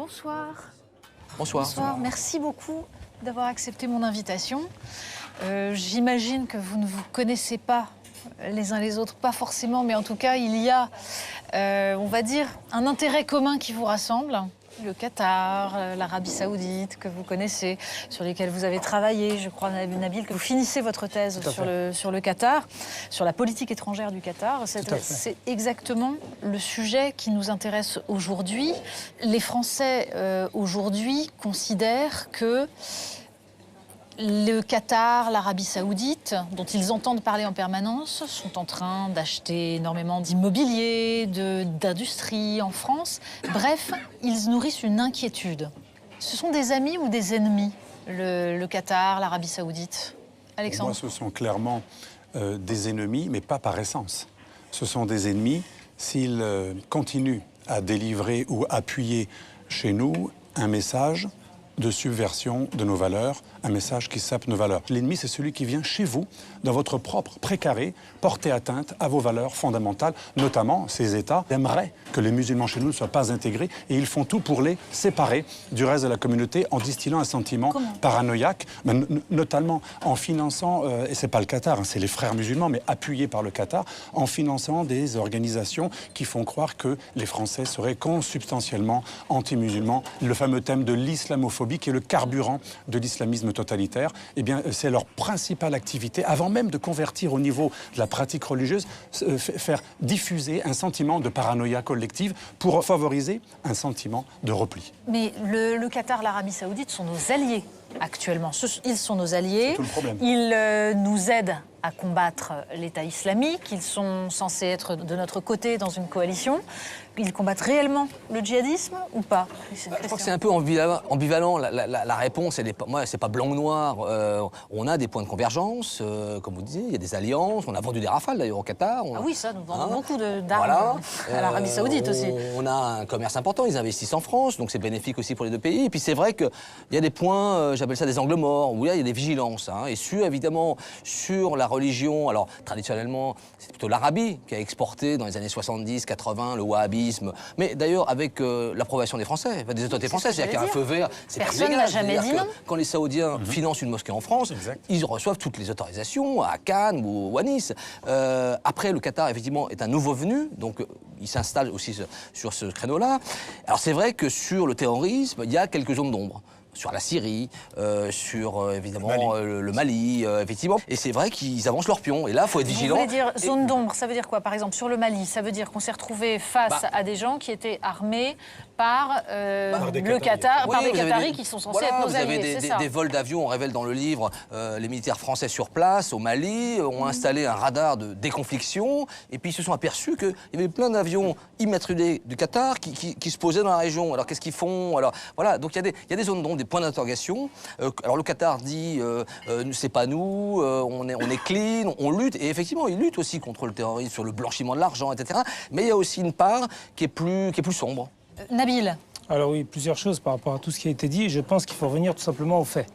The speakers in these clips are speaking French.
Bonsoir. Bonsoir. Bonsoir, merci beaucoup d'avoir accepté mon invitation. J'imagine que vous ne vous connaissez pas les uns les autres, pas forcément, mais en tout cas, il y a, on va dire, un intérêt commun qui vous rassemble. Le Qatar, l'Arabie Saoudite, que vous connaissez, sur lesquels vous avez travaillé. Je crois, Nabil, que vous finissez votre thèse sur le Qatar, sur la politique étrangère du Qatar. C'est exactement le sujet qui nous intéresse aujourd'hui. Les Français, aujourd'hui, considèrent que le Qatar, l'Arabie Saoudite, dont ils entendent parler en permanence, sont en train d'acheter énormément d'immobilier, d'industrie en France. Bref, ils nourrissent une inquiétude. Ce sont des amis ou des ennemis, le Qatar, l'Arabie Saoudite? Alexandre? Pour moi, ce sont clairement des ennemis, mais pas par essence. Ce sont des ennemis s'ils continuent à délivrer ou appuyer chez nous un message de subversion de nos valeurs, un message qui sape nos valeurs. L'ennemi, c'est celui qui vient chez vous, dans votre propre précaré, porter atteinte à vos valeurs fondamentales, notamment ces États aimeraient que les musulmans chez nous ne soient pas intégrés et ils font tout pour les séparer du reste de la communauté en distillant un sentiment paranoïaque, notamment en finançant, et c'est pas le Qatar, hein, c'est les frères musulmans, mais appuyés par le Qatar, en finançant des organisations qui font croire que les Français seraient consubstantiellement anti-musulmans. Le fameux thème de l'islamophobie, qui est le carburant de l'islamisme totalitaire, eh bien, c'est leur principale activité, avant même de convertir au niveau de la pratique religieuse, faire diffuser un sentiment de paranoïa collective pour favoriser un sentiment de repli. Mais le Qatar, l'Arabie Saoudite sont nos alliés actuellement. Ils sont nos alliés. C'est tout le problème. Ils nous aident à combattre l'État islamique. Ils sont censés être de notre côté dans une coalition. Ils combattent réellement le djihadisme ou pas? Je crois que c'est un peu ambivalent. La réponse, moi, c'est pas blanc ou noir. On a des points de convergence, comme vous disiez, il y a des alliances. On a vendu des Rafales d'ailleurs au Qatar. Ah oui, ça, nous vendons beaucoup d'armes à l'Arabie Saoudite aussi. On a un commerce important, ils investissent en France, donc c'est bénéfique aussi pour les deux pays. Et puis c'est vrai qu'il y a des points, j'appelle ça des angles morts, où là, il y a des vigilances. Et évidemment, sur la religion, alors traditionnellement, c'est plutôt l'Arabie qui a exporté dans les années 70, 80, le wahhabisme. Mais d'ailleurs, avec l'approbation des Français, des autorités françaises, c'est-à-dire qu'il y a un feu vert. Personne n'a jamais dit non. Quand les Saoudiens financent une mosquée en France, ils reçoivent toutes les autorisations à Cannes ou à Nice. Après, le Qatar, effectivement, est un nouveau venu, donc il s'installe aussi sur ce créneau-là. Alors c'est vrai que sur le terrorisme, il y a quelques zones d'ombre. Sur la Syrie, sur évidemment le Mali, effectivement. Et c'est vrai qu'ils avancent leur pion. Et là, il faut être vigilant. Vous voulez dire zone d'ombre, ça veut dire quoi? Par exemple, sur le Mali, ça veut dire qu'on s'est retrouvé face à des gens qui étaient armés par le Qatar, par des Qataris qui sont censés être nos alliés. Vous avez des vols d'avions, on révèle dans le livre, les militaires français sur place, au Mali, ont installé un radar de déconfliction. Et puis ils se sont aperçus qu'il y avait plein d'avions immatriculés du Qatar qui se posaient dans la région. Alors qu'est-ce qu'ils font? Alors voilà, donc il y a des zones d'ombre, des points d'interrogation. Alors le Qatar dit c'est pas nous, on est clean, on lutte, et effectivement il lutte aussi contre le terrorisme, sur le blanchiment de l'argent, etc. Mais il y a aussi une part qui est plus sombre. Nabil. Alors oui, plusieurs choses par rapport à tout ce qui a été dit. Je pense qu'il faut revenir tout simplement aux faits.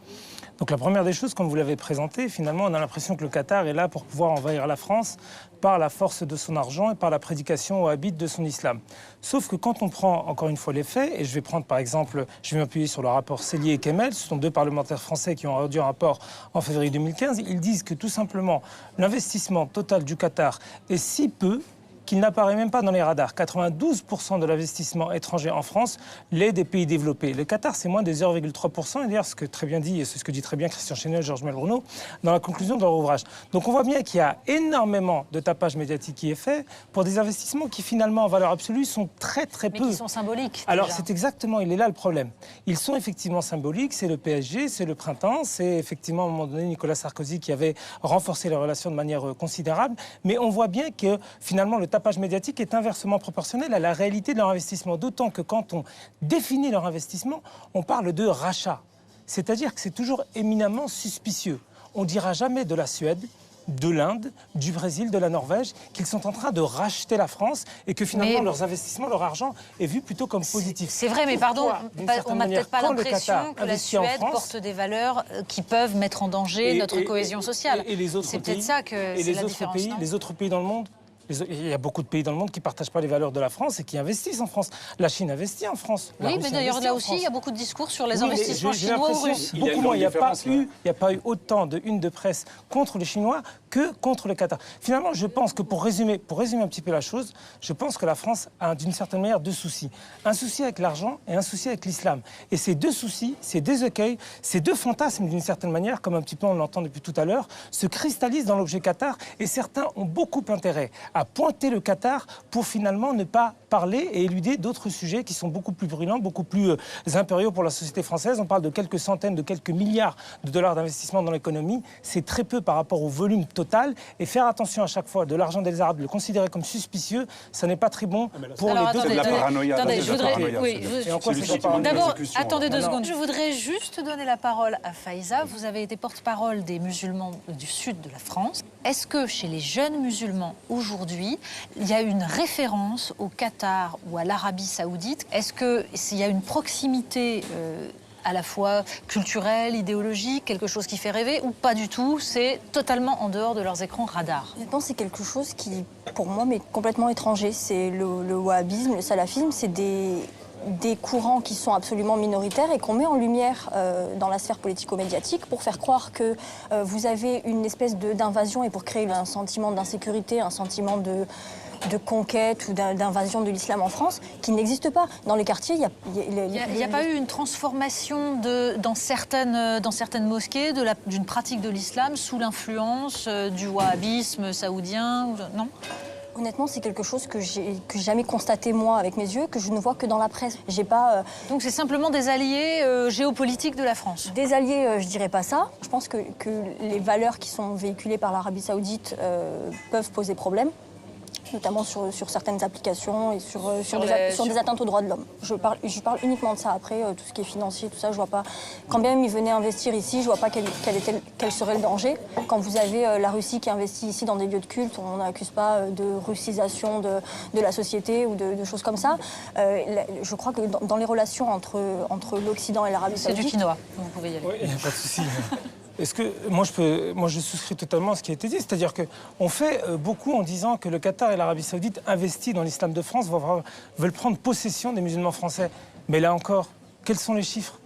Donc la première des choses, comme vous l'avez présenté, finalement on a l'impression que le Qatar est là pour pouvoir envahir la France par la force de son argent et par la prédication wahhabite de son islam. Sauf que quand on prend encore une fois les faits, et je vais prendre par exemple, je vais m'appuyer sur le rapport Sellier et Kemel, ce sont deux parlementaires français qui ont rendu un rapport en février 2015, ils disent que tout simplement l'investissement total du Qatar est si peu qu'il n'apparaît même pas dans les radars. 92% de l'investissement étranger en France l'est des pays développés. Le Qatar, c'est moins de 0,3%. Et d'ailleurs, ce que très bien dit, et c'est ce que dit très bien Christian Chenel, Georges Melbruno, dans la conclusion de leur ouvrage. Donc on voit bien qu'il y a énormément de tapage médiatique qui est fait pour des investissements qui finalement, en valeur absolue, sont très peu. Mais qui sont symboliques. Alors déjà. c'est exactement, il est là le problème. Ils sont effectivement symboliques, c'est le PSG, c'est le printemps, c'est effectivement à un moment donné Nicolas Sarkozy qui avait renforcé les relations de manière considérable. Mais on voit bien que finalement le tapage médiatique est inversement proportionnel à la réalité de leur investissement. D'autant que quand on définit leur investissement, on parle de rachat. C'est-à-dire que c'est toujours éminemment suspicieux. On ne dira jamais de la Suède, de l'Inde, du Brésil, de la Norvège, qu'ils sont en train de racheter la France et que finalement leurs investissements, leur argent est vu plutôt comme positif. C'est vrai, mais pardon, on n'a peut-être pas l'impression que la Suède porte des valeurs qui peuvent mettre en danger notre cohésion sociale. Et les autres c'est peut-être ça que c'est la différence, non ? Les autres pays dans le monde Il y a beaucoup de pays dans le monde qui ne partagent pas les valeurs de la France et qui investissent en France. La Chine investit en France. Oui, mais d'ailleurs, là aussi, il y a beaucoup de discours sur les investissements j'ai chinois ou russes. Beaucoup moins. Il n'y a pas eu autant de une de presse contre les Chinois que contre le Qatar. Finalement, je pense que pour résumer un petit peu la chose, je pense que la France a d'une certaine manière deux soucis. Un souci avec l'argent et un souci avec l'islam. Et ces deux soucis, ces deux écueils, ces deux fantasmes d'une certaine manière, comme un petit peu on l'entend depuis tout à l'heure, se cristallisent dans l'objet Qatar et certains ont beaucoup intérêt à pointer le Qatar pour finalement ne pas parler et éluder d'autres sujets qui sont beaucoup plus brûlants, beaucoup plus impériaux pour la société française. On parle de quelques centaines, de quelques milliards de dollars d'investissement dans l'économie. C'est très peu par rapport au volume total. Et faire attention à chaque fois de l'argent des Arabes, le considérer comme suspicieux, ça n'est pas très bon pour les deux. C'est de la paranoïa. Attendez, je voudrais... D'abord, attendez 2 Non. secondes. Je voudrais juste donner la parole à Faiza. Vous avez été porte-parole des musulmans du sud de la France. Est-ce que chez les jeunes musulmans aujourd'hui, il y a une référence au Qatar ou à l'Arabie Saoudite? Est-ce qu'il y a une proximité à la fois culturelle, idéologique, quelque chose qui fait rêver, ou pas du tout? C'est totalement en dehors de leurs écrans radars. Honnêtement, c'est quelque chose qui, pour moi, m'est complètement étranger. C'est le wahhabisme, le salafisme, c'est des courants qui sont absolument minoritaires et qu'on met en lumière dans la sphère politico-médiatique pour faire croire que vous avez une espèce d'invasion et pour créer un sentiment d'insécurité, un sentiment de conquête ou d'invasion de l'islam en France, qui n'existe pas. Dans les quartiers, il n'y a pas eu une transformation dans certaines mosquées d'une pratique de l'islam sous l'influence du wahhabisme saoudien, non? Honnêtement, c'est quelque chose que j'ai jamais constaté moi avec mes yeux, que je ne vois que dans la presse. J'ai pas. Donc c'est simplement des alliés géopolitiques de la France. Des alliés, je dirais pas ça. Je pense que les valeurs qui sont véhiculées par l'Arabie Saoudite peuvent poser problème, notamment sur certaines applications et sur des atteintes aux droits de l'homme. Je parle uniquement de ça. Après, tout ce qui est financier, tout ça, je vois pas. Quand bien même ils venaient investir ici, je vois pas quel serait le danger. Quand vous avez la Russie qui investit ici dans des lieux de culte, on n'accuse pas de russisation de la société ou de choses comme ça. Je crois que dans les relations entre l'Occident et l'Arabie Saoudite... C'est du quinoa, vous pouvez y aller. Oui, il n'y a pas de souci. Est-ce que moi je souscris totalement à ce qui a été dit, c'est-à-dire qu'on fait beaucoup en disant que le Qatar et l'Arabie Saoudite investissent dans l'islam de France, veulent prendre possession des musulmans français. Mais là encore, quels sont les chiffres?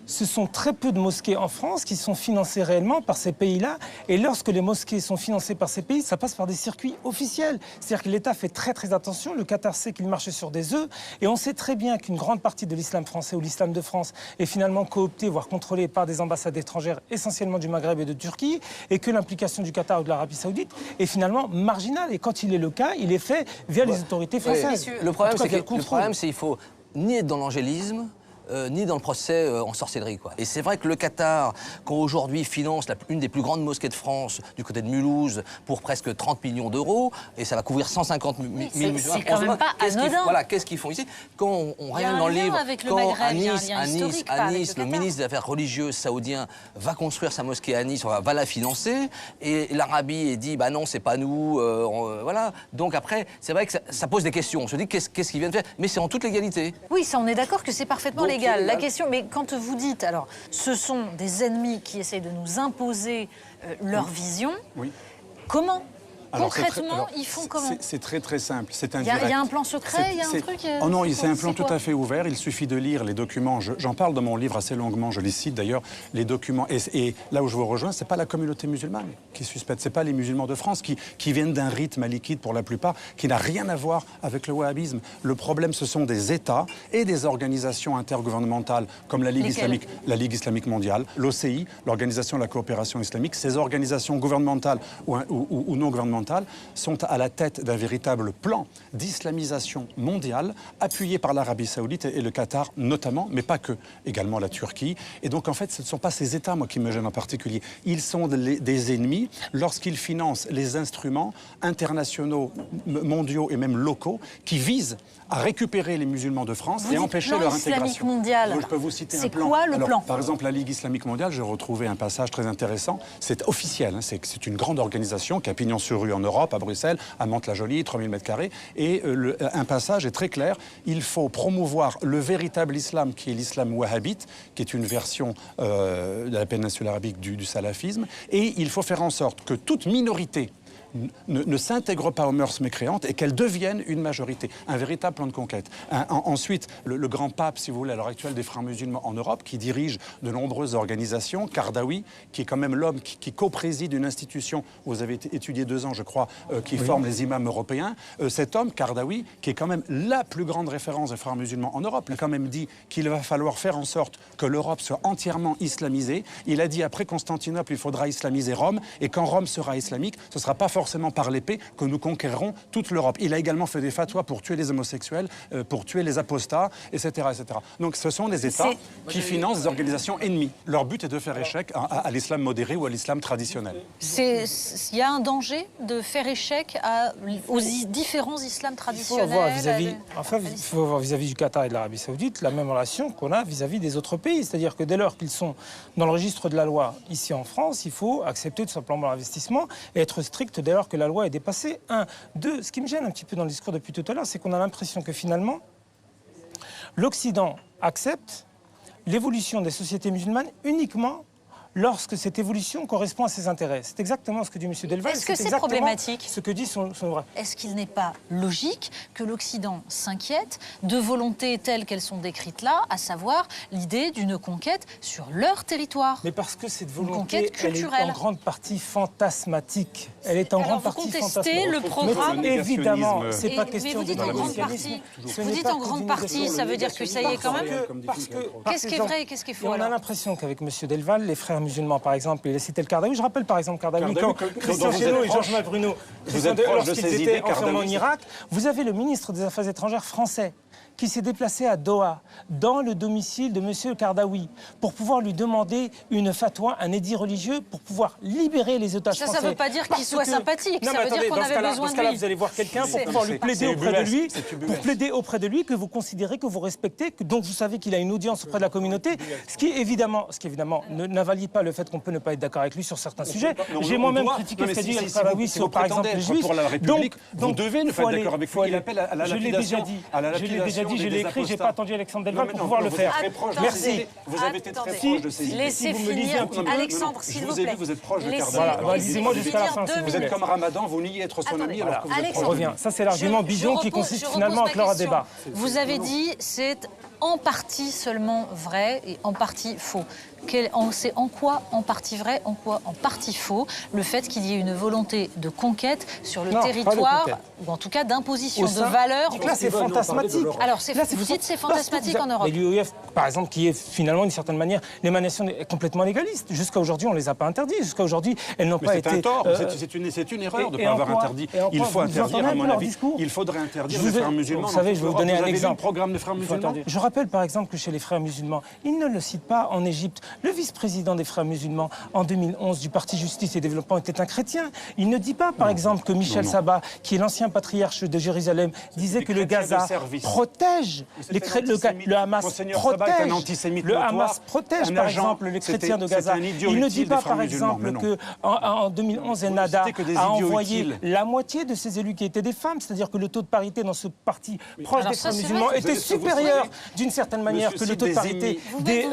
Ce sont très peu de mosquées en France qui sont financées réellement par ces pays-là. Et lorsque les mosquées sont financées par ces pays, ça passe par des circuits officiels. C'est-à-dire que l'État fait très très attention. Le Qatar sait qu'il marche sur des œufs. Et on sait très bien qu'une grande partie de l'islam français ou l'islam de France est finalement cooptée, voire contrôlée par des ambassades étrangères, essentiellement du Maghreb et de Turquie. Et que l'implication du Qatar ou de l'Arabie Saoudite est finalement marginale. Et quand il est le cas, il est fait via les autorités françaises. Le problème, c'est qu'il faut ni être dans l'angélisme, ni dans le procès en sorcellerie, quoi. Et c'est vrai que le Qatar, quand aujourd'hui finance une des plus grandes mosquées de France, du côté de Mulhouse, pour presque 30 millions d'euros, et ça va couvrir 150 000 musulmans. C'est quand même pas anodin. Voilà, qu'est-ce qu'ils font ici? Quand on regarde dans le livre, quand à Nice, le ministre des Affaires religieuses saoudien va construire sa mosquée à Nice, va la financer, et l'Arabie dit, bah non, c'est pas nous, voilà. Donc après, c'est vrai que ça pose des questions. On se dit, qu'est-ce qu'ils viennent faire? Mais c'est en toute légalité. Oui, ça, on est d'accord que c'est parfaitement légal. La question, mais quand vous dites, alors, ce sont des ennemis qui essayent de nous imposer leur vision, comment? Concrètement, ils font comment? C'est très très simple, c'est indirect. Il y a un plan secret, il y a un truc... Oh non, c'est un plan tout à fait ouvert, il suffit de lire les documents. J'en parle dans mon livre assez longuement, je les cite d'ailleurs, les documents. Et là où je vous rejoins, c'est pas la communauté musulmane qui suspecte, c'est pas les musulmans de France qui viennent d'un rite malikite pour la plupart, qui n'a rien à voir avec le wahhabisme. Le problème, ce sont des États et des organisations intergouvernementales comme la Ligue islamique mondiale, l'OCI, l'Organisation de la coopération islamique. Ces organisations gouvernementales ou non gouvernementales sont à la tête d'un véritable plan d'islamisation mondiale appuyé par l'Arabie Saoudite et le Qatar notamment, mais pas que, également la Turquie. Et donc en fait, ce ne sont pas ces États, moi, qui me gênent en particulier. Ils sont des ennemis lorsqu'ils financent les instruments internationaux, mondiaux et même locaux qui visent à récupérer les musulmans de France et empêcher leur intégration. Mondial. Je peux vous citer un plan. C'est quoi le plan? Par exemple, la Ligue islamique mondiale, j'ai retrouvé un passage très intéressant. C'est officiel, hein, c'est une grande organisation qui a pignon sur rue en Europe, à Bruxelles, à Mantes-la-Jolie, 3000 m². Et un passage est très clair. Il faut promouvoir le véritable islam, qui est l'islam wahhabite, qui est une version de la péninsule arabique du salafisme. Et il faut faire en sorte que toute minorité ne s'intègrent pas aux mœurs mécréantes et qu'elles deviennent une majorité. Un véritable plan de conquête. Ensuite, le grand pape, si vous voulez, à l'heure actuelle des frères musulmans en Europe, qui dirige de nombreuses organisations, Kardawi, qui est quand même l'homme qui co-préside une institution, vous avez étudié 2 ans, je crois, qui forme les imams européens. Cet homme, Kardawi, qui est quand même la plus grande référence des frères musulmans en Europe, il a quand même dit qu'il va falloir faire en sorte que l'Europe soit entièrement islamisée. Il a dit après Constantinople, il faudra islamiser Rome, et quand Rome sera islamique, ce ne sera pas forcément par l'épée que nous conquérerons toute l'Europe. Il a également fait des fatwas pour tuer les homosexuels, pour tuer les apostats, etc., etc. Donc ce sont les États qui financent des organisations ennemies. Leur but est de faire échec à l'islam modéré ou à l'islam traditionnel. Il y a un danger de faire échec aux différents islams traditionnels. Il faut voir vis-à-vis du Qatar et de l'Arabie Saoudite la même relation qu'on a vis-à-vis des autres pays. C'est-à-dire que dès lors qu'ils sont dans le registre de la loi ici en France, il faut accepter tout simplement l'investissement et être strict dès lors que la loi est dépassée. 1. 2. Ce qui me gêne un petit peu dans le discours depuis tout à l'heure, c'est qu'on a l'impression que finalement, l'Occident accepte l'évolution des sociétés musulmanes uniquement lorsque cette évolution correspond à ses intérêts. C'est exactement ce que dit M. Delval. Est-ce que c'est problématique? Ce que dit son ouvrage. Est-ce qu'il n'est pas logique que l'Occident s'inquiète de volontés telles qu'elles sont décrites là, à savoir l'idée d'une conquête sur leur territoire? Mais parce que cette volonté, elle est en grande partie fantasmatique. Elle est en grande partie fantasmatique. Le programme... Mais évidemment, c'est pas question de... Mais vous dites en grande partie. Vous dites en grande partie, ça veut dire que ça y est quand même? Qu'est-ce qui est vrai et qu'est-ce qui est faux? On a l'impression qu'avec M. Delval, les frères musulmans, par exemple, il a cité le Kardawi. Je rappelle par exemple Kardawi, quand Christian Chesneau et Georges Malbruno, lorsqu'ils étaient enfermés en Irak, vous avez le ministre des Affaires étrangères français qui s'est déplacé à Doha, dans le domicile de M. Kardawi, pour pouvoir lui demander une fatwa, un édit religieux, pour pouvoir libérer les otages français. Ça ne veut pas dire qu'il soit sympathique, ça veut dire qu'on avait besoin de lui. Dans ce cas-là, vous allez voir quelqu'un pour pouvoir lui plaider auprès de lui, pour plaider auprès de lui que vous considérez, que vous respectez, dont vous savez qu'il a une audience auprès de la communauté, ce qui évidemment n'invalide pas le fait qu'on peut ne pas être d'accord avec lui sur certains sujets. J'ai moi-même critiqué ce qu'a dit Kardawi sur, par exemple, les Juifs. Pour la République, vous devez ne pas être d'accord avec lui. Il appelle à la lapidation. Je l'ai écrit, je n'ai pas attendu Alexandre Delval pour pouvoir le faire. Merci. Vous avez été très proche de ces idées. Laissez finir Alexandre, s'il vous plaît. Je vous ai vu, vous êtes proche de Kardawi. Voilà, lisez-moi jusqu'à la fin. Vous êtes comme Ramadan, vous niez être son ami alors que vous êtes proche. On revient. Ça, c'est l'argument bidon qui consiste finalement à clore un débat. Vous avez dit c'est en partie seulement vrai et en partie faux. C'est en quoi en partie vrai, en quoi en partie faux, le fait qu'il y ait une volonté de conquête sur le territoire, ou en tout cas d'imposition de valeurs. Donc là, c'est fantasmatique. Alors, vous dites c'est fantasmatique en Europe. Mais l'UEF, par exemple, qui est finalement, d'une certaine manière, l'émanation est complètement légaliste. Jusqu'à aujourd'hui, on ne les a pas interdits. Jusqu'à aujourd'hui, elles n'ont pas été... C'est un tort, c'est une erreur de ne pas avoir interdit. Il faut interdire, à mon avis, il faudrait interdire les frères musulmans. Vous savez, je vais vous donner un exemple. Programme des frères musulmans. Je rappelle, par exemple, que chez les frères musulmans, ils ne le citent pas en Égypte. Le vice-président des frères musulmans, en 2011, du Parti Justice et Développement, était un chrétien. Il ne dit pas, par exemple, que Michel Sabat, qui est l'ancien patriarche de Jérusalem, disait que le Gaza protège le Hamas protège. Le Hamas protège, par exemple, les chrétiens de Gaza. Il ne dit pas, par exemple, qu'en 2011, El Nada a envoyé la moitié de ses élus qui étaient des femmes, c'est-à-dire que le taux de parité dans ce parti proche des frères musulmans était supérieur, d'une certaine manière, que le taux de parité des...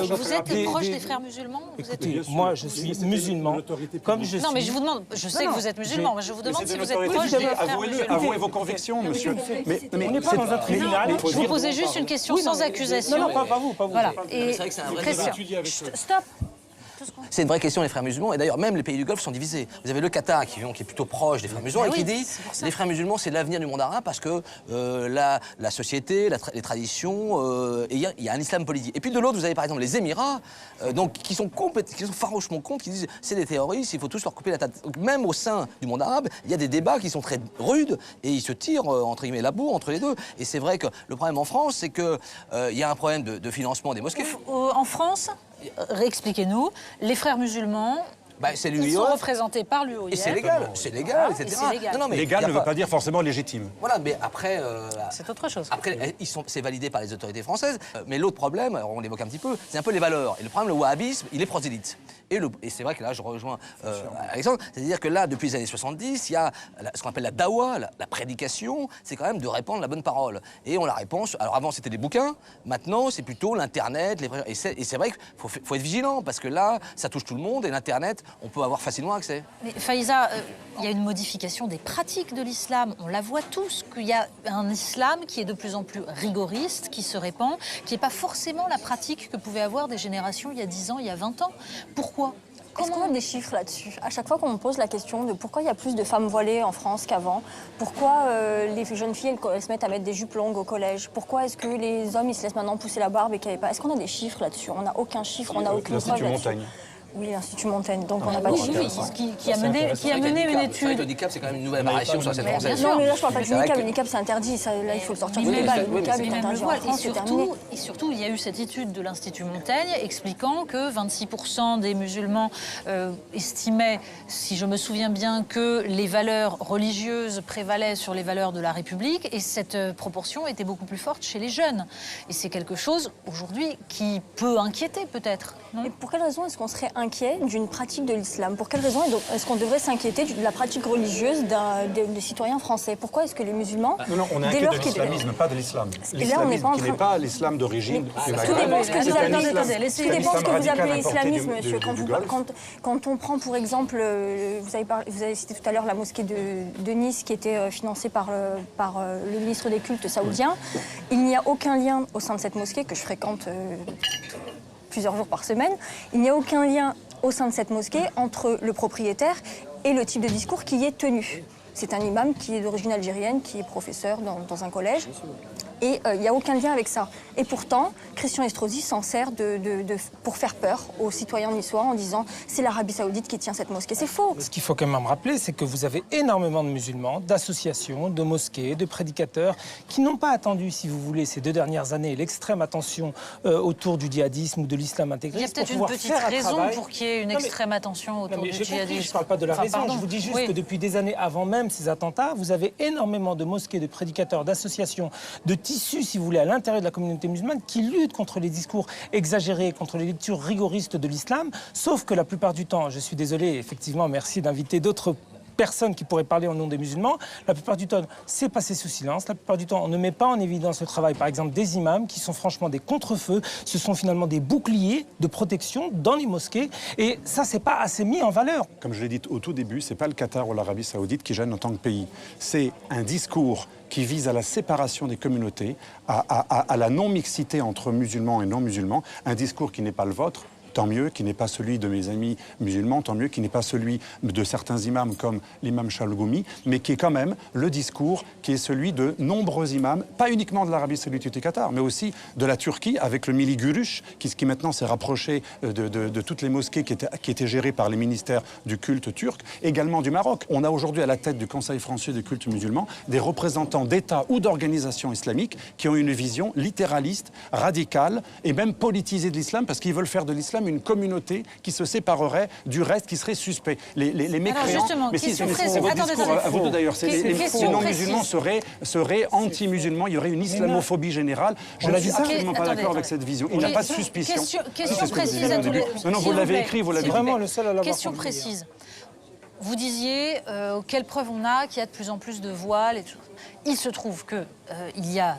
Vous êtes proche des frères musulmans? Écoutez, moi, je suis musulman, comme je suis... Non, mais je vous demande, je sais que vous êtes musulman, mais je vous demande si vous êtes proche des frères musulmans. Avouez vos convictions, monsieur. Mais on n'est pas dans un tribunal. Je vous posais juste une question sans accusation. Non, pas vous. Voilà. C'est vrai que c'est un vrai Christian, stop. C'est une vraie question, les frères musulmans. Et d'ailleurs, même les pays du Golfe sont divisés. Vous avez le Qatar qui est plutôt proche des frères musulmans et qui dit les frères musulmans, c'est l'avenir du monde arabe parce que la société, les traditions, il y a un islam politique. Et puis de l'autre, vous avez par exemple les Émirats, qui sont farouchement contre, qui disent c'est des terroristes, il faut tous leur couper la tête. Donc, même au sein du monde arabe, il y a des débats qui sont très rudes et ils se tirent entre guillemets la bourre entre les deux. Et c'est vrai que le problème en France, c'est que il y a un problème de financement des mosquées. En France, réexpliquez-nous, les frères musulmans, ils sont représentés par l'UOIF. Et c'est légal, etc. Non, mais légal ne veut pas dire forcément légitime. Voilà, mais après... c'est autre chose. Après, c'est validé par les autorités françaises. Mais l'autre problème, on l'évoque un petit peu, c'est un peu les valeurs. Et le problème, le wahhabisme, il est prosélyte. Et c'est vrai que là, je rejoins Alexandre, c'est-à-dire que là, depuis les années 70, il y a ce qu'on appelle la dawa, la prédication, c'est quand même de répandre la bonne parole. Et on la répand... Alors avant, c'était des bouquins, maintenant, c'est plutôt l'Internet. Et c'est vrai qu'il faut être vigilant, parce que là, ça touche tout le monde, et l'Internet, on peut avoir facilement accès. Mais Faiza, il y a une modification des pratiques de l'islam. On la voit tous, qu'il y a un islam qui est de plus en plus rigoriste, qui se répand, qui n'est pas forcément la pratique que pouvaient avoir des générations il y a 10 ans, il y a 20 ans. Pourquoi ? Est-ce qu'on a des chiffres là-dessus? À chaque fois qu'on me pose la question de pourquoi il y a plus de femmes voilées en France qu'avant, pourquoi les jeunes filles elles se mettent à mettre des jupes longues au collège, pourquoi est-ce que les hommes ils se laissent maintenant pousser la barbe et qu'il n'y avait pas... Est-ce qu'on a des chiffres là-dessus? On n'a aucun chiffre, on n'a aucune preuve là-dessus. Oui, l'Institut Montaigne, donc on n'a pas de chiffres. Qui a mené une étude. C'est vrai que le niqab, c'est quand même une nouvelle apparition sur la scène française. Non, mais là je parle pas du niqab, le niqab c'est interdit, ça, là il faut le sortir du débat, le niqab est interdit en France, c'est terminé. Et surtout, il y a eu cette étude de l'Institut Montaigne expliquant que 26% des musulmans estimaient, si je me souviens bien, que les valeurs religieuses prévalaient sur les valeurs de la République, et cette proportion était beaucoup plus forte chez les jeunes. Et c'est quelque chose, aujourd'hui, qui peut inquiéter peut-être. Et pour quelle raison est-ce qu'on serait inquiet d'une pratique de l'islam? Pour quelle raison est-ce qu'on devrait s'inquiéter de la pratique religieuse des citoyens français? Pourquoi est-ce que les musulmans... Non, on est inquiet de l'islamisme, pas de l'islam. L'islamisme qui n'est pas l'islam d'origine. Tout dépend ce que vous appelez islamisme, monsieur. Quand on prend, pour exemple, vous avez cité tout à l'heure la mosquée de Nice qui était financée par le ministre des Cultes saoudien, il n'y a aucun lien au sein de cette mosquée que je fréquente plusieurs jours par semaine, il n'y a aucun lien au sein de cette mosquée entre le propriétaire et le type de discours qui y est tenu. C'est un imam qui est d'origine algérienne, qui est professeur dans un collège. Et il n'y a aucun lien avec ça. Et pourtant, Christian Estrosi s'en sert pour faire peur aux citoyens niçois en disant « c'est l'Arabie Saoudite qui tient cette mosquée ». C'est faux. Ce qu'il faut quand même rappeler, c'est que vous avez énormément de musulmans, d'associations, de mosquées, de prédicateurs qui n'ont pas attendu, si vous voulez, ces 2 dernières années, l'extrême attention autour du djihadisme ou de l'islam intégriste. Il y a peut-être une petite raison pour qu'il y ait une extrême attention autour du djihadisme. Je ne parle pas de la raison, je vous dis juste que depuis des années avant même ces attentats, vous avez énormément de mosquées, de prédicateurs, d'associations, de tissus, si vous voulez, à l'intérieur de la communauté musulmane qui luttent contre les discours exagérés, contre les lectures rigoristes de l'islam, sauf que la plupart du temps, je suis désolé, effectivement, merci d'inviter d'autres personnes qui pourraient parler au nom des musulmans. La plupart du temps, c'est passé sous silence. La plupart du temps, on ne met pas en évidence le travail, par exemple, des imams, qui sont franchement des contre-feux. Ce sont finalement des boucliers de protection dans les mosquées. Et ça, c'est pas assez mis en valeur. Comme je l'ai dit au tout début, c'est pas le Qatar ou l'Arabie Saoudite qui gêne en tant que pays. C'est un discours qui vise à la séparation des communautés, à la non-mixité entre musulmans et non-musulmans. Un discours qui n'est pas le vôtre. Tant mieux, qui n'est pas celui de mes amis musulmans, tant mieux, qui n'est pas celui de certains imams comme l'imam Chalgoumi, mais qui est quand même le discours qui est celui de nombreux imams, pas uniquement de l'Arabie Saoudite et du Qatar, mais aussi de la Turquie, avec le Mili Gurush, qui maintenant s'est rapproché de toutes les mosquées qui étaient gérées par les ministères du culte turc, également du Maroc. On a aujourd'hui à la tête du Conseil français des cultes musulmans des représentants d'États ou d'organisations islamiques qui ont une vision littéraliste, radicale et même politisée de l'islam, parce qu'ils veulent faire de l'islam une communauté qui se séparerait du reste, qui serait suspect. Les mécréants... Mais c'est votre discours, à vous deux d'ailleurs. Les non-musulmans seraient anti-musulmans, il y aurait une islamophobie générale. Je ne suis absolument pas d'accord avec cette vision. Il n'y a pas de suspicion. Question précise à tous les... Non, vous l'avez écrit, vous l'avez vraiment le seul à l'avoir. Question précise. Vous disiez quelles preuves on a qu'il y a de plus en plus de voiles et tout. Il se trouve qu'il y a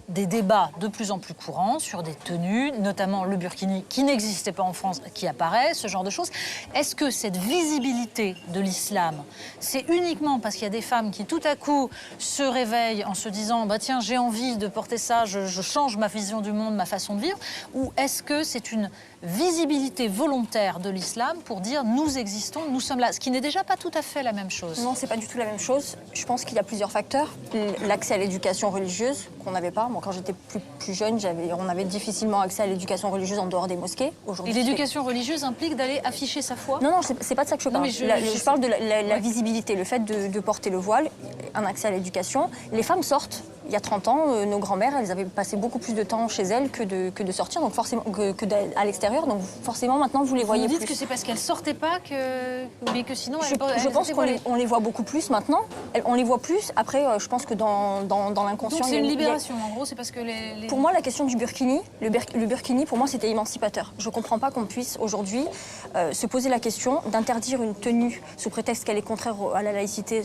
des débats de plus en plus courants sur des tenues, notamment le burkini qui n'existait pas en France, qui apparaît, ce genre de choses. Est-ce que cette visibilité de l'islam, c'est uniquement parce qu'il y a des femmes qui tout à coup se réveillent en se disant bah tiens, j'ai envie de porter ça, je change ma vision du monde, ma façon de vivre, ou est-ce que c'est une visibilité volontaire de l'islam pour dire nous existons, nous sommes là, ce qui n'est déjà pas tout à fait la même chose? Non, c'est pas du tout la même chose. Je pense qu'il y a plusieurs facteurs. L'accès à l'éducation religieuse qu'on n'avait pas. Moi, quand j'étais plus jeune, on avait difficilement accès à l'éducation religieuse en dehors des mosquées. Et l'éducation religieuse implique d'aller afficher sa foi? Non, c'est pas de ça que je parle. Je parle de la visibilité, le fait de porter le voile, un accès à l'éducation. Les femmes sortent. Il y a 30 ans, nos grands-mères, elles avaient passé beaucoup plus de temps chez elles que de sortir, donc forcément à l'extérieur. Donc forcément, maintenant, vous les voyez plus. Vous dites que c'est parce qu'elles sortaient pas mais que sinon je pense qu'on les voit beaucoup plus maintenant. On les voit plus. Après, je pense que dans l'inconscient... Donc c'est une libération, en gros, c'est parce que Pour moi, la question du burkini, le burkini, pour moi, c'était émancipateur. Je comprends pas qu'on puisse aujourd'hui se poser la question d'interdire une tenue sous prétexte qu'elle est contraire à la laïcité.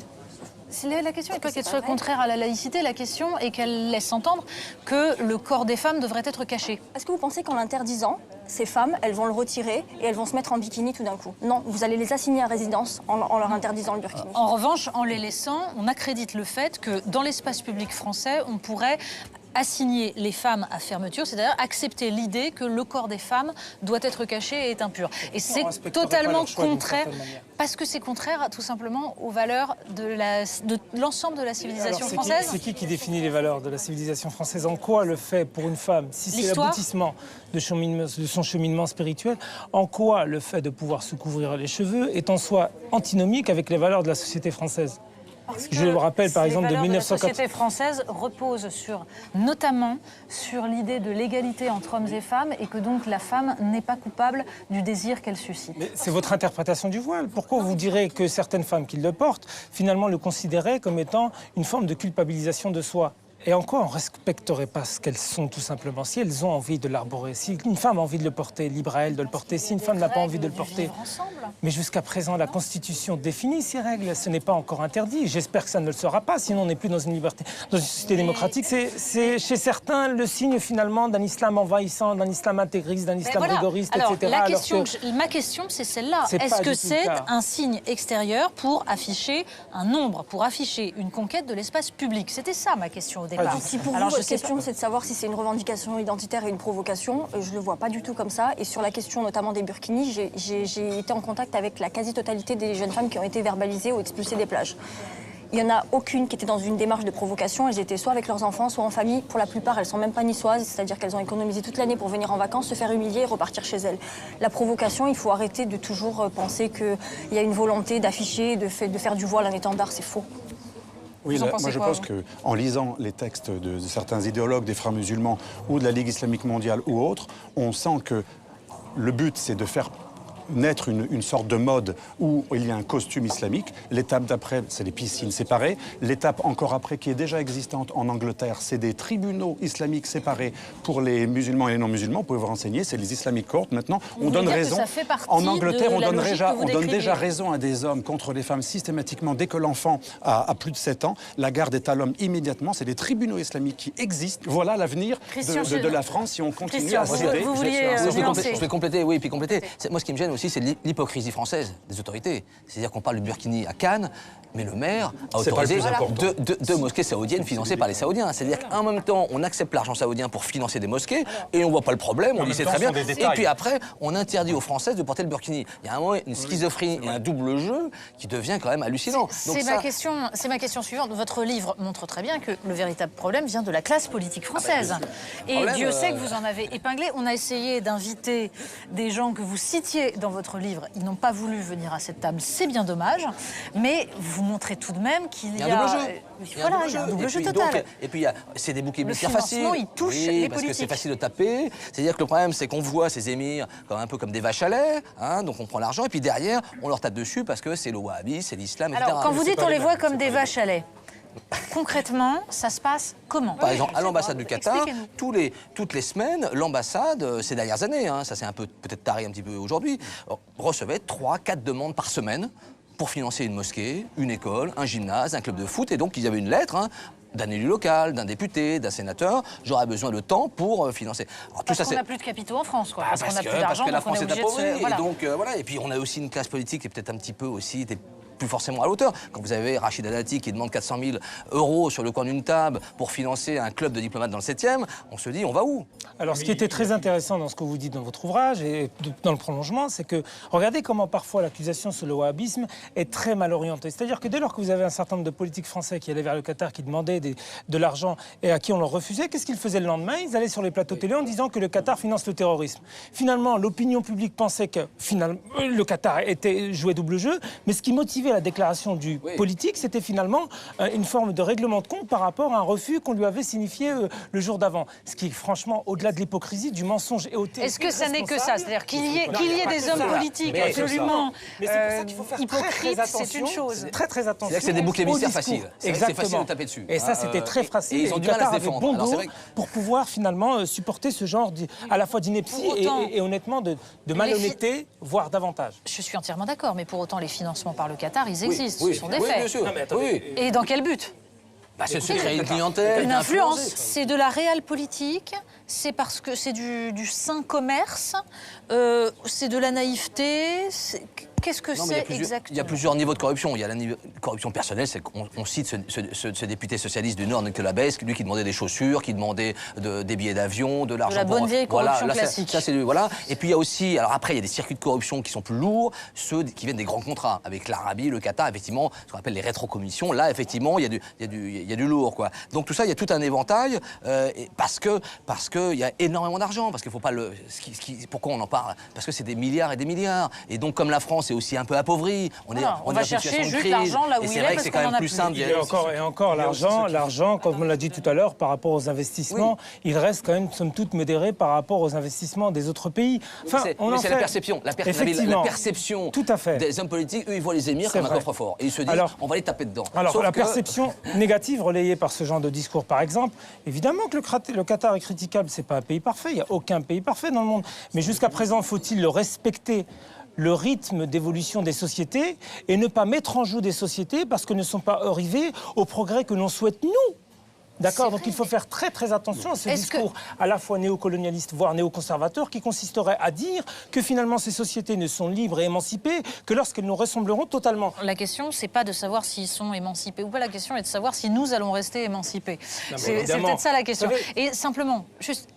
La question n'est pas qu'elle soit contraire à la laïcité, la question est qu'elle laisse entendre que le corps des femmes devrait être caché. Est-ce que vous pensez qu'en l'interdisant, ces femmes, elles vont le retirer et elles vont se mettre en bikini tout d'un coup? Non, vous allez les assigner à résidence en leur interdisant le burkini. En revanche, en les laissant, on accrédite le fait que dans l'espace public français, on pourrait assigner les femmes à fermeture, c'est-à-dire accepter l'idée que le corps des femmes doit être caché et est impur. Et c'est totalement contraire, parce que c'est contraire tout simplement aux valeurs de l'ensemble de la civilisation française. C'est qui définit les valeurs de la civilisation française? En quoi le fait pour une femme, si c'est l'aboutissement de son cheminement spirituel, en quoi le fait de pouvoir se couvrir les cheveux est en soi antinomique avec les valeurs de la société française? Je le rappelle par exemple de 1980. La société française repose notamment sur l'idée de l'égalité entre hommes et femmes et que donc la femme n'est pas coupable du désir qu'elle suscite. C'est votre interprétation du voile. Pourquoi vous direz que certaines femmes qui le portent finalement le considéraient comme étant une forme de culpabilisation de soi? Et en quoi on ne respecterait pas ce qu'elles sont, tout simplement? Si elles ont envie de l'arborer, si une femme a envie de le porter, libre à elle de le porter. Si une femme n'a pas envie de le porter. Mais jusqu'à présent, la Constitution définit ces règles. Ce n'est pas encore interdit. J'espère que ça ne le sera pas, sinon on n'est plus dans une liberté, dans une société démocratique. C'est chez certains le signe finalement d'un islam envahissant, d'un islam intégriste, d'un islam rigoriste, etc. Ma question, c'est celle-là. Est-ce que c'est un signe extérieur pour afficher un nombre, pour afficher une conquête de l'espace public? C'était ça ma question. Si pour vous, votre question, c'est de savoir si c'est une revendication identitaire et une provocation, je ne le vois pas du tout comme ça. Et sur la question notamment des burkinis, j'ai été en contact avec la quasi-totalité des jeunes femmes qui ont été verbalisées ou expulsées des plages. Il n'y en a aucune qui était dans une démarche de provocation. Elles étaient soit avec leurs enfants, soit en famille. Pour la plupart, elles ne sont même pas niçoises, c'est-à-dire qu'elles ont économisé toute l'année pour venir en vacances, se faire humilier et repartir chez elles. La provocation, il faut arrêter de toujours penser qu'il y a une volonté d'afficher, de faire du voile un étendard, c'est faux. Oui, moi je pense qu'en lisant les textes de certains idéologues des Frères musulmans ou de la Ligue islamique mondiale ou autres, on sent que le but c'est de faire naître une sorte de mode où il y a un costume islamique. L'étape d'après, c'est les piscines séparées. L'étape encore après, qui est déjà existante en Angleterre, c'est des tribunaux islamiques séparés pour les musulmans et les non-musulmans. Vous pouvez vous renseigner, c'est les Islamic Court. Maintenant, on donne raison. En Angleterre, on donne déjà raison à des hommes contre les femmes systématiquement. Dès que l'enfant a plus de 7 ans, la garde est à l'homme immédiatement. C'est des tribunaux islamiques qui existent. Voilà l'avenir de la France si on continue à céder. Je vais compléter, oui, puis compléter. Moi, ce qui me gêne aussi, c'est l'hypocrisie française des autorités. C'est-à-dire qu'on parle du burkini à Cannes, mais le maire a autorisé deux mosquées saoudiennes financées par les Saoudiens. C'est-à-dire qu'en même temps, on accepte l'argent saoudien pour financer des mosquées et on voit pas le problème, on dit c'est très bien. Et puis après, on interdit aux Françaises de porter le burkini. Il y a un moment une schizophrénie et un double jeu qui devient quand même hallucinant. C'est ma question suivante. Votre livre montre très bien que le véritable problème vient de la classe politique française. Et Dieu sait que vous en avez épinglé. On a essayé d'inviter des gens que vous citiez dans votre livre. Ils n'ont pas voulu venir à cette table. C'est bien dommage. Mais vous montrez tout de même qu'il y a... Il y a un double jeu total. Et puis, c'est des boucs émissaires faciles. Il touche les parce politiques. que c'est facile de taper. C'est-à-dire que le problème, c'est qu'on voit ces émirs un peu comme des vaches à lait. Donc on prend l'argent et puis derrière, on leur tape dessus parce que c'est le wahhabisme, c'est l'islam, etc. Alors, quand vous dites on les voit comme des vaches à lait, concrètement, ça se passe comment? Par exemple, à l'ambassade du Qatar, toutes les semaines, l'ambassade, ces dernières années, ça c'est un peu peut-être taré un petit peu aujourd'hui, recevait 3-4 demandes par semaine pour financer une mosquée, une école, un gymnase, un club de foot. Et donc, il y avait une lettre d'un élu local, d'un député, d'un sénateur. J'aurais besoin de temps pour financer. Alors, parce qu'on n'a plus de capitaux en France, quoi. Parce qu'on n'a plus d'argent, donc on est obligé de se... Voilà. Et donc, voilà. Et puis, on a aussi une classe politique qui est peut-être un petit peu aussi... plus forcément à l'auteur. Quand vous avez Rachida Dati qui demande 400 000 € sur le coin d'une table pour financer un club de diplomates dans le 7e, on se dit, on va où? Alors, ce qui était très intéressant dans ce que vous dites dans votre ouvrage et dans le prolongement, c'est que regardez comment parfois l'accusation sur le wahhabisme est très mal orientée. C'est-à-dire que dès lors que vous avez un certain nombre de politiques français qui allaient vers le Qatar, qui demandaient de l'argent et à qui on leur refusait, qu'est-ce qu'ils faisaient le lendemain? Ils allaient sur les plateaux télé en disant que le Qatar finance le terrorisme. Finalement, l'opinion publique pensait que le Qatar jouait double jeu, mais ce qui motivait la déclaration du politique, c'était finalement une forme de règlement de compte par rapport à un refus qu'on lui avait signifié le jour d'avant. Ce qui est franchement au-delà de l'hypocrisie, du mensonge et ôté. Est-ce que ça n'est que ça? C'est-à-dire qu'il y ait des hommes politiques absolument hypocrites, c'est une chose. Très attention. C'est-à-dire que c'est des boucs émissaires faciles. C'est facile de taper dessus. Et ça, c'était très facile. Et ils ont du mal à se défendre. Bon dos pour pouvoir finalement supporter ce genre à la fois d'ineptie et honnêtement de malhonnêteté, voire davantage. Je suis entièrement d'accord, mais pour autant, les financements par le Qatar Qatar, ils existent, oui, ce sont des oui, faits. bien sûr. Non, mais attendez, Oui. Et dans quel but? Bah, c'est se créer une clientèle. Une influence. d'influencer. C'est de la réelle politique, c'est parce que c'est du sain commerce, c'est de la naïveté. Qu'est-ce que Non, mais c'est exactement? il y a plusieurs niveaux de corruption. Il y a la corruption personnelle, c'est qu'on cite ce député socialiste du Nord, Nicolas Besse, lui qui demandait des chaussures, qui demandait des billets d'avion, de l'argent. De la bonne vieille corruption là, classique. Ça, c'est voilà. Et puis il y a aussi, alors après, il y a des circuits de corruption qui sont plus lourds, ceux qui viennent des grands contrats, avec l'Arabie, le Qatar, effectivement, ce qu'on appelle les rétrocommissions. Là, effectivement, il y a du lourd, quoi. Donc tout ça, il y a tout un éventail, parce que il y a énormément d'argent, parce qu'il faut pas le. Pourquoi on en parle? Parce que c'est des milliards et des milliards. Et donc, comme la France est aussi un peu appauvrie, on va chercher juste l'argent là où il est, parce c'est qu'on quand en même a plus plus. simple. Et encore l'argent, comme on l'a dit tout à l'heure, par rapport aux investissements, il reste quand même, somme toute, modéré par rapport aux investissements des autres pays. Enfin, c'est la perception. La perception tout à fait. des hommes politiques, eux, ils voient les émirs comme un coffre-fort. Et ils se disent, on va les taper dedans. Alors, Sauf la que... perception négative relayée par ce genre de discours, par exemple, évidemment que le Qatar est critiquable, c'est pas un pays parfait, il n'y a aucun pays parfait dans le monde. Mais jusqu'à présent, faut-il le respecter, le rythme d'évolution des sociétés, et ne pas mettre en jeu des sociétés parce qu'elles ne sont pas arrivées au progrès que l'on souhaite, nous. D'accord, donc il faut faire très très attention à ce discours à la fois néocolonialiste, voire néoconservateur, qui consisterait à dire que finalement ces sociétés ne sont libres et émancipées que lorsqu'elles nous ressembleront totalement. La question, c'est pas de savoir s'ils sont émancipés ou pas, la question est de savoir si nous allons rester émancipés. C'est peut-être ça la question. Et simplement, juste...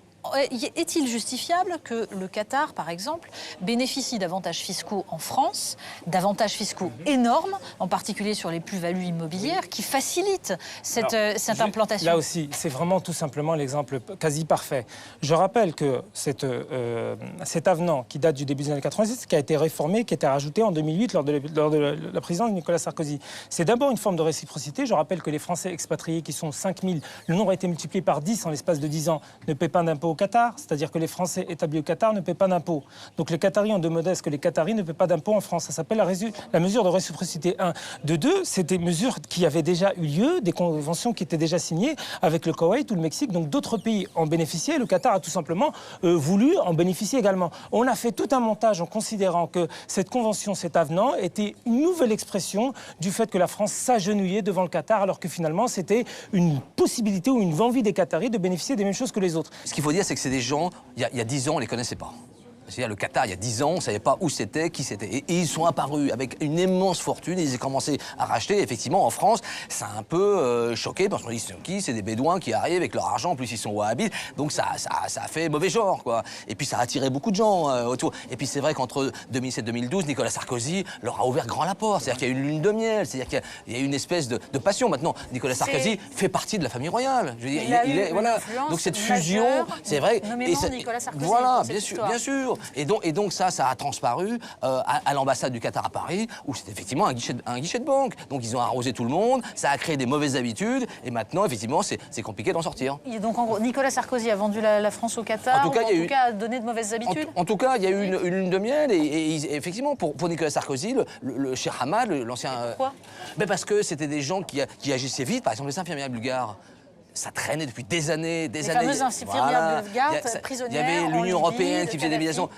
Est-il justifiable que le Qatar, par exemple, bénéficie d'avantages fiscaux en France, d'avantages fiscaux énormes, en particulier sur les plus-values immobilières, qui facilitent cette implantation? Là aussi, c'est vraiment tout simplement l'exemple quasi parfait. Je rappelle que cet avenant qui date du début des années 90, qui a été réformé, qui a été rajouté en 2008 lors de la présidence de Nicolas Sarkozy, c'est d'abord une forme de réciprocité. Je rappelle que les Français expatriés, qui sont 5000, le nombre a été multiplié par 10 en l'espace de 10 ans, ne paient pas d'impôts au Qatar, c'est-à-dire que les Français établis au Qatar ne paient pas d'impôts. Donc les Qataris ont de modestes que les Qataris ne paient pas d'impôts en France. Ça s'appelle la mesure de réciprocité 1. De 2, c'est des mesures qui avaient déjà eu lieu, des conventions qui étaient déjà signées avec le Koweït ou le Mexique. Donc d'autres pays en bénéficiaient. Le Qatar a tout simplement voulu en bénéficier également. On a fait tout un montage en considérant que cette convention, cet avenant, était une nouvelle expression du fait que la France s'agenouillait devant le Qatar, alors que finalement c'était une possibilité ou une envie des Qataris de bénéficier des mêmes choses que les autres. Ce qu'il faut dire, c'est que c'est des gens, il y a 10 ans, on ne les connaissait pas. C'est-à-dire le Qatar, il y a 10 ans, on ne savait pas où c'était, qui c'était. Et ils sont apparus avec une immense fortune, ils ont commencé à racheter. Effectivement, en France, ça a un peu choqué, parce qu'on dit, c'est qui? C'est des Bédouins qui arrivent avec leur argent, en plus ils sont wahhabites. Donc ça a fait mauvais genre, quoi. Et puis ça a attiré beaucoup de gens autour. Et puis c'est vrai qu'entre 2007 et 2012, Nicolas Sarkozy leur a ouvert grand la porte. C'est-à-dire qu'il y a une lune de miel, c'est-à-dire qu'il y a une espèce de passion. Maintenant, Nicolas Sarkozy fait partie de la famille royale. Je veux dire, il est voilà. Donc cette fusion, c'est vrai. Nicolas Sarkozy. Voilà, bien sûr. Et donc ça a transparu à l'ambassade du Qatar à Paris, où c'est effectivement un guichet de banque. Donc ils ont arrosé tout le monde, ça a créé des mauvaises habitudes, et maintenant, effectivement, c'est compliqué d'en sortir. Et donc, en gros, Nicolas Sarkozy a vendu la France au Qatar, en tout cas a donné de mauvaises habitudes? En tout cas, il y a eu une lune de miel, et effectivement, pour Nicolas Sarkozy, le Cheikh Hamad, l'ancien... Pourquoi? Parce que c'était des gens qui agissaient vite, par exemple les infirmières bulgares. Ça traînait depuis des années. Les fameuses infirmières bulgares, prisonnières. Il y avait l'Union européenne qui faisait des médiations.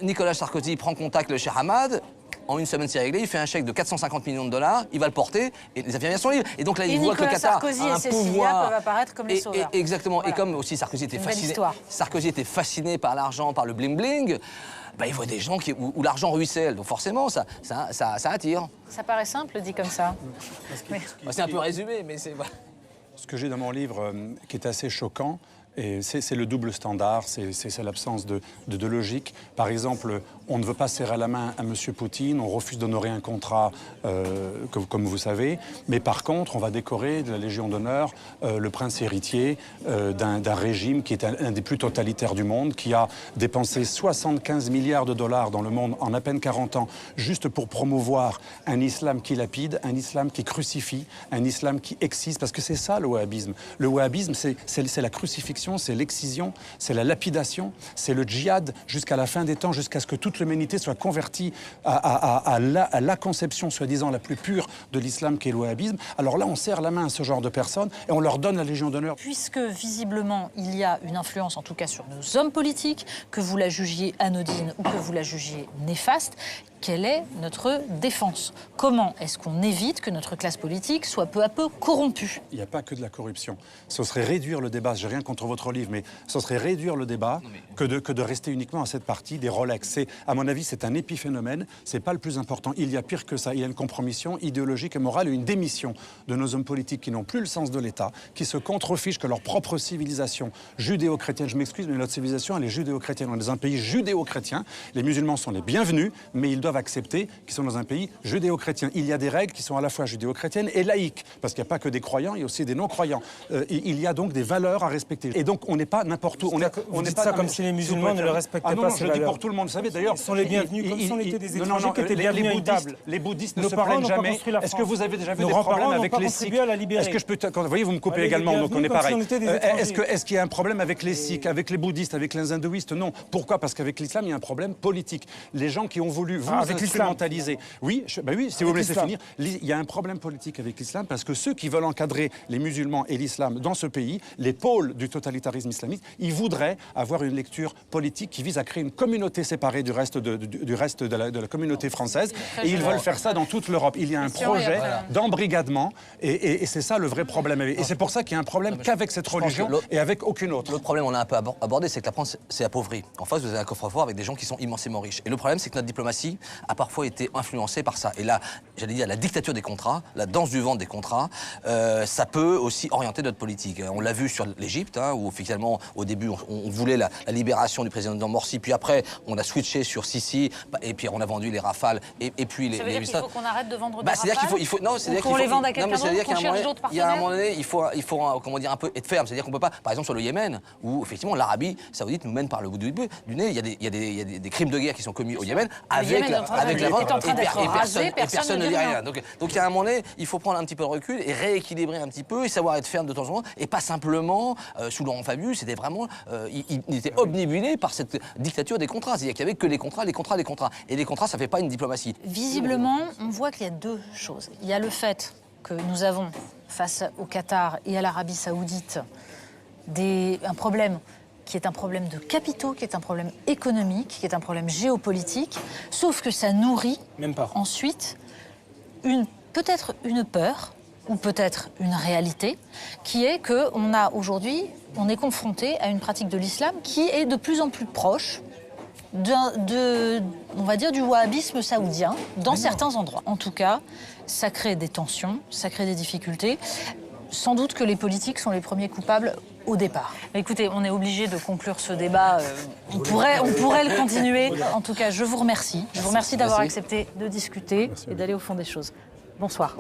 Nicolas Sarkozy prend contact avec le Cheikh Hamad. En une semaine, c'est réglé. Il fait un chèque de 450 millions de dollars. Il va le porter et les infirmières sont libres. Et donc là, il voit que le Qatar Sarkozy a un et Cécilia pouvoir. peuvent apparaître comme les sauveurs. Exactement. Voilà. Et comme aussi Sarkozy était fasciné par l'argent, par le bling-bling, bah, il voit des gens où l'argent ruisselle. Donc forcément, ça attire. Ça paraît simple, dit comme ça. C'est un peu résumé, mais c'est... Ce que j'ai dans mon livre, qui est assez choquant, et c'est le double standard, c'est l'absence de logique. Par exemple, on ne veut pas serrer la main à M. Poutine, on refuse d'honorer un contrat, comme vous savez, mais par contre, on va décorer de la Légion d'honneur le prince héritier d'un régime qui est un des plus totalitaires du monde, qui a dépensé 75 milliards de dollars dans le monde en à peine 40 ans, juste pour promouvoir un islam qui lapide, un islam qui crucifie, un islam qui excise, parce que c'est ça le wahhabisme. Le wahhabisme, c'est la crucifixion, c'est l'excision, c'est la lapidation, c'est le djihad jusqu'à la fin des temps, jusqu'à ce que toute l'humanité soit convertie à la conception soi-disant la plus pure de l'islam qu'est le wahhabisme. Alors là, on serre la main à ce genre de personnes et on leur donne la Légion d'honneur. Puisque visiblement, il y a une influence, en tout cas sur nos hommes politiques, que vous la jugiez anodine ou que vous la jugiez néfaste, quelle est notre défense? Comment est-ce qu'on évite que notre classe politique soit peu à peu corrompue? Il n'y a pas que de la corruption. Ce serait réduire le débat, j'ai rien contre votre livre, mais ce serait réduire le débat que de rester uniquement à cette partie des Rolex. À mon avis, c'est un épiphénomène, c'est pas le plus important. Il y a pire que ça, il y a une compromission idéologique et morale et une démission de nos hommes politiques qui n'ont plus le sens de l'État, qui se contrefichent que leur propre civilisation judéo-chrétienne, je m'excuse, mais notre civilisation, elle est judéo-chrétienne. On est dans un pays judéo-chrétien, les musulmans sont les bienvenus, mais ils doivent accepter qu'ils sont dans un pays judéo-chrétien. Il y a des règles qui sont à la fois judéo-chrétiennes et laïques, parce qu'il n'y a pas que des croyants, il y a aussi des non-croyants. Il y a donc des valeurs à respecter. Et donc on n'est pas n'importe où. On dit ça comme si les musulmans ne le respectaient pas, ces je valeurs. dis pour tout le monde. Vous savez, d'ailleurs, Ils sont les bienvenus, comme si on était des étrangers qui étaient bienvenus à une table. Les bouddhistes ne se plaignent jamais. Est-ce que vous avez déjà vu des problèmes avec les Sikhs? Est-ce que je peux... Vous voyez, vous me coupez également, donc on est pareil. Est-ce qu'il y a un problème avec les Sikhs, avec les bouddhistes, avec les hindouistes? Non. Pourquoi? Parce qu'avec l'islam, il y a un problème politique. Les gens qui ont voulu vous instrumentaliser... Oui, si vous me laissez finir, il y a un problème politique avec l'islam parce que ceux qui veulent encadrer les musulmans et l'islam dans ce pays, les pôles du totalitarisme islamique, ils voudraient avoir une lecture politique qui vise à créer une communauté séparée du reste de la communauté française. Et ils veulent faire ça dans toute l'Europe. Il y a un projet d'embrigadement et c'est ça le vrai problème. Et c'est pour ça qu'il y a un problème qu'avec cette religion et avec aucune autre. L'autre problème, on a un peu abordé, c'est que la France s'est appauvrie. En face, vous avez un coffre-fort avec des gens qui sont immensément riches. Et le problème, c'est que notre diplomatie a parfois été influencée par ça. Et là, j'allais dire, la dictature des contrats, la danse du ventre des contrats, ça peut aussi orienter notre politique. On l'a vu sur l'Égypte, où officiellement, au début, on voulait la libération du président Morsi, puis après, on a switché sur Sisi, et puis on a vendu les Rafales, et puis les... Ça veut dire qu'il faut qu'on arrête de vendre des Rafales? C'est-à-dire qu'il faut... Non, c'est-à-dire qu'on les vende à quelqu'un d'autre, qu'on cherche d'autres il y a un partenaires? moment donné, il faut comment dire, un peu être ferme. C'est-à-dire qu'on peut pas, par exemple sur le Yémen, où effectivement l'Arabie Saoudite nous mène par le bout du nez, il y a des crimes de guerre qui sont commis au Yémen avec la vente, et personne ne dit rien. Donc il y a un moment donné, il faut prendre un petit peu de recul et rééquilibrer un petit peu et savoir être ferme de temps en temps, et pas simplement, sous Laurent Fabius, c'était vraiment, il était obnubilé par cette dictature des contrats. C'est-à-dire qu'il n'y avait que les contrats. Et les contrats, ça fait pas une diplomatie. Visiblement, on voit qu'il y a deux choses. Il y a le fait que nous avons, face au Qatar et à l'Arabie Saoudite, un problème qui est un problème de capitaux, qui est un problème économique, qui est un problème géopolitique, sauf que ça nourrit ensuite peut-être une peur, ou peut-être une réalité, qui est qu'on a aujourd'hui, on est confronté à une pratique de l'islam qui est de plus en plus proche on va dire, du wahhabisme saoudien, dans certains endroits. En tout cas, ça crée des tensions, ça crée des difficultés. Sans doute que les politiques sont les premiers coupables au départ. Écoutez, on est obligé de conclure ce débat. On pourrait le continuer. En tout cas, je vous remercie. Je vous remercie d'avoir accepté de discuter et d'aller au fond des choses. Bonsoir.